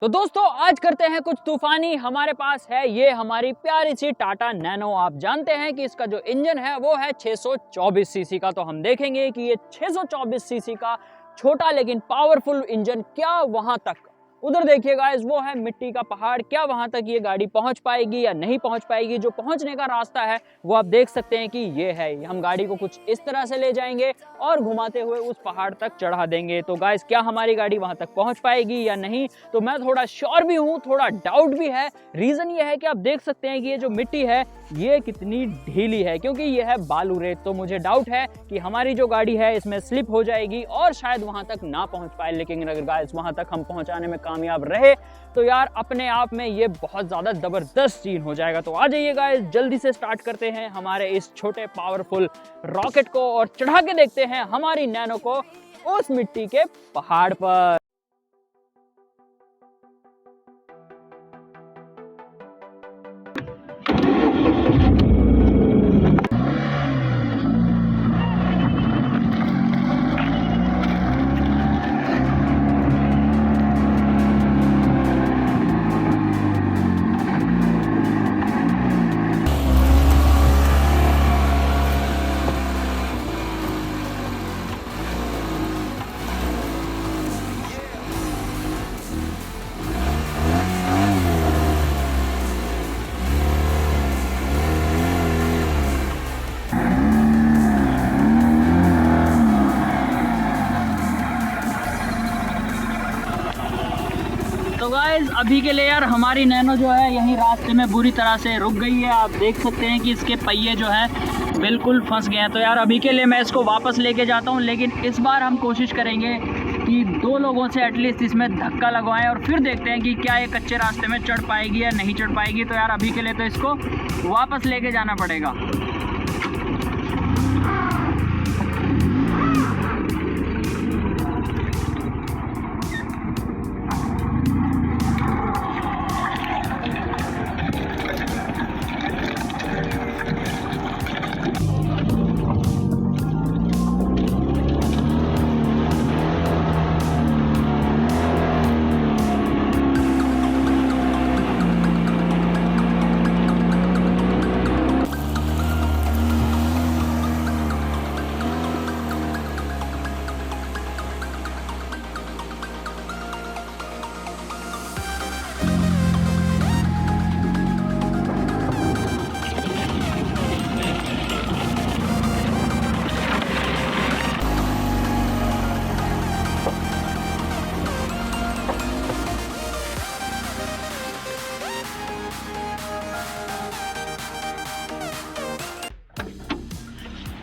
तो दोस्तों आज करते हैं कुछ तूफानी। हमारे पास है ये हमारी प्यारी सी टाटा नैनो। आप जानते हैं कि इसका जो इंजन है वो है 624 सीसी का। तो हम देखेंगे कि ये 624 सीसी का छोटा लेकिन पावरफुल इंजन क्या वहां तक, उधर देखिए गाइस वो है मिट्टी का पहाड़, क्या वहां तक ये गाड़ी पहुंच पाएगी या नहीं पहुंच पाएगी। जो पहुंचने का रास्ता है वो आप देख सकते हैं कि ये है। हम गाड़ी को कुछ इस तरह से ले जाएंगे और घुमाते हुए उस पहाड़ तक चढ़ा देंगे। तो गाइस क्या हमारी गाड़ी वहां तक पहुंच पाएगी या नहीं, तो मैं थोड़ा श्योर भी हूं, थोड़ा डाउट भी है। रीजन ये है कि आप देख सकते हैं कि ये जो मिट्टी है ये कितनी ढीली है, क्योंकि ये है बालू रेत। तो मुझे डाउट है कि हमारी जो गाड़ी है इसमें स्लिप हो जाएगी और शायद वहां तक ना पहुंच पाए। लेकिन अगर गाइस वहां तक हम पहुंचाने में कामयाब रहे तो यार अपने आप में ये बहुत ज्यादा जबरदस्त सीन हो जाएगा। तो आ जाइए गाइस, जल्दी से स्टार्ट करते हैं हमारे इस छोटे पावरफुल रॉकेट को और चढ़ा के देखते हैं हमारी नैनो को उस मिट्टी के पहाड़ पर। तो गाइस अभी के लिए यार हमारी नैनो जो है यहीं रास्ते में बुरी तरह से रुक गई है। आप देख सकते हैं कि इसके पहिए जो है बिल्कुल फंस गए हैं। तो यार अभी के लिए मैं इसको वापस लेके जाता हूं, लेकिन इस बार हम कोशिश करेंगे कि 2 लोगों से एटलीस्ट इसमें धक्का लगवाएं और फिर देखते हैं कि क्या ये कच्चे रास्ते में चढ़ पाएगी या नहीं चढ़ पाएगी। तो यार अभी के लिए तो इसको वापस लेके जाना पड़ेगा।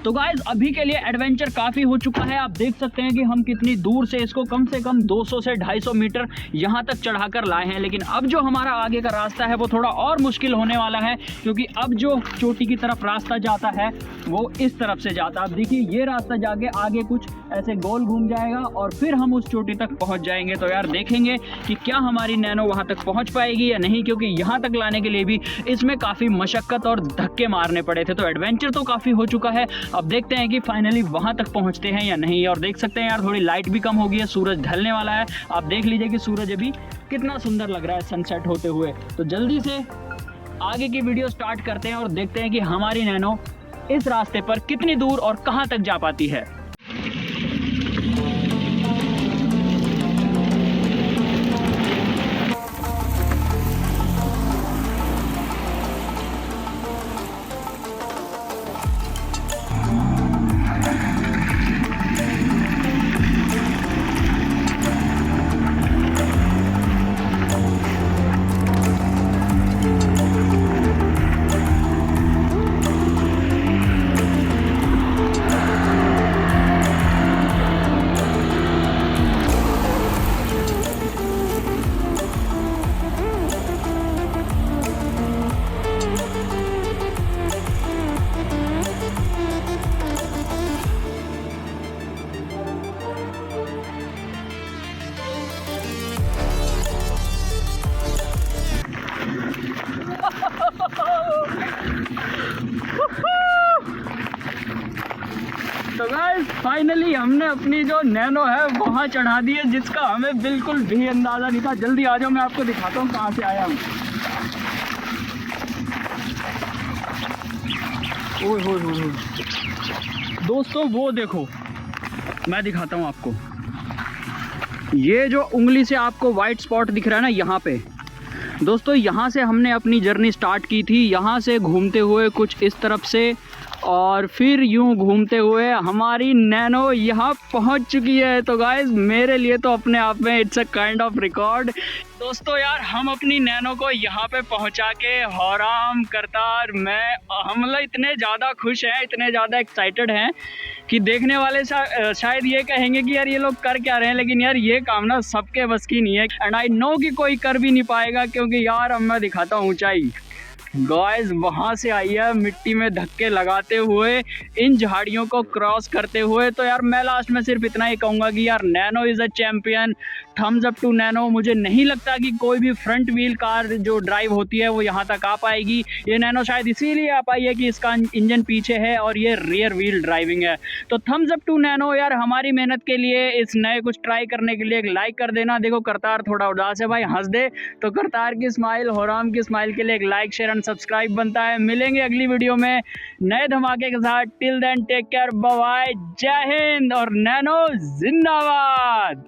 तो गाइज अभी के लिए एडवेंचर काफ़ी हो चुका है। आप देख सकते हैं कि हम कितनी दूर से इसको कम से कम 200 से 250 मीटर यहाँ तक चढ़ाकर लाए हैं। लेकिन अब जो हमारा आगे का रास्ता है वो थोड़ा और मुश्किल होने वाला है, क्योंकि अब जो चोटी की तरफ रास्ता जाता है वो इस तरफ से जाता है। अब देखिए ये रास्ता जाके आगे कुछ ऐसे गोल घूम जाएगा और फिर हम उस चोटी तक पहुँच जाएंगे। तो यार देखेंगे कि क्या हमारी नैनो वहाँ तक पहुँच पाएगी या नहीं, क्योंकि यहाँ तक लाने के लिए भी इसमें काफ़ी मशक्क़त और धक्के मारने पड़े थे। तो एडवेंचर तो काफ़ी हो चुका है, अब देखते हैं कि फाइनली वहां तक पहुंचते हैं या नहीं। और देख सकते हैं यार थोड़ी लाइट भी कम हो गई है, सूरज ढलने वाला है। आप देख लीजिए कि सूरज अभी कितना सुंदर लग रहा है सनसेट होते हुए। तो जल्दी से आगे की वीडियो स्टार्ट करते हैं और देखते हैं कि हमारी नैनो इस रास्ते पर कितनी दूर और कहां तक जा पाती है। हमने अपनी जो नैनो है वहाँ चढ़ा दी है, जिसका हमें बिल्कुल भी अंदाज़ा नहीं था। जल्दी आ जाओ, मैं आपको दिखाता हूँ कहाँ से आया हूँ। ओए हो दोस्तों, वो देखो, मैं दिखाता हूँ आपको। ये जो उंगली से आपको वाइट स्पॉट दिख रहा है ना यहाँ पे, दोस्तों यहाँ से हमने अपनी जर्नी स्टार्ट की थी। यहाँ से घूमते हुए कुछ इस तरफ से, और फिर यूं घूमते हुए हमारी नैनो यहाँ पहुँच चुकी है। तो गाइस, मेरे लिए तो अपने आप में it's a kind of record. दोस्तों यार, हम अपनी नैनो को यहाँ पे पहुँचा के हराम करतार हम लोग इतने ज़्यादा खुश हैं, इतने ज़्यादा एक्साइटेड हैं कि देखने वाले शायद ये कहेंगे कि यार ये लोग कर क्या रहे हैं। लेकिन यार ये काम ना सबके बस की नहीं है, एंड आई नो कि कोई कर भी नहीं पाएगा, क्योंकि यार अब मैं दिखाता हूँ ऊंचाई। गाइस, वहाँ से आई है मिट्टी में धक्के लगाते हुए, इन झाड़ियों को क्रॉस करते हुए। तो यार मैं लास्ट में सिर्फ इतना ही कहूँगा कि यार Nano is a champion. Thumbs up to Nano. मुझे नहीं लगता कि कोई भी फ्रंट व्हील कार जो ड्राइव होती है वो यहाँ तक आ पाएगी। ये नैनो शायद इसीलिए आ पाई है कि इसका इंजन पीछे है और ये रियर व्हील ड्राइविंग है। तो थम्स अप टू नैनो यार, हमारी मेहनत के लिए, इस नए कुछ ट्राई करने के लिए एक लाइक कर देना। देखो करतार थोड़ा उदास है भाई, हंस दे। तो करतार की स्माइल, होराम की स्माइल के लिए एक लाइक, शेयर एंड सब्सक्राइब बनता है। मिलेंगे अगली वीडियो में नए धमाके के साथ। Till then take care, bye bye, जय हिंद और नैनो जिंदाबाद।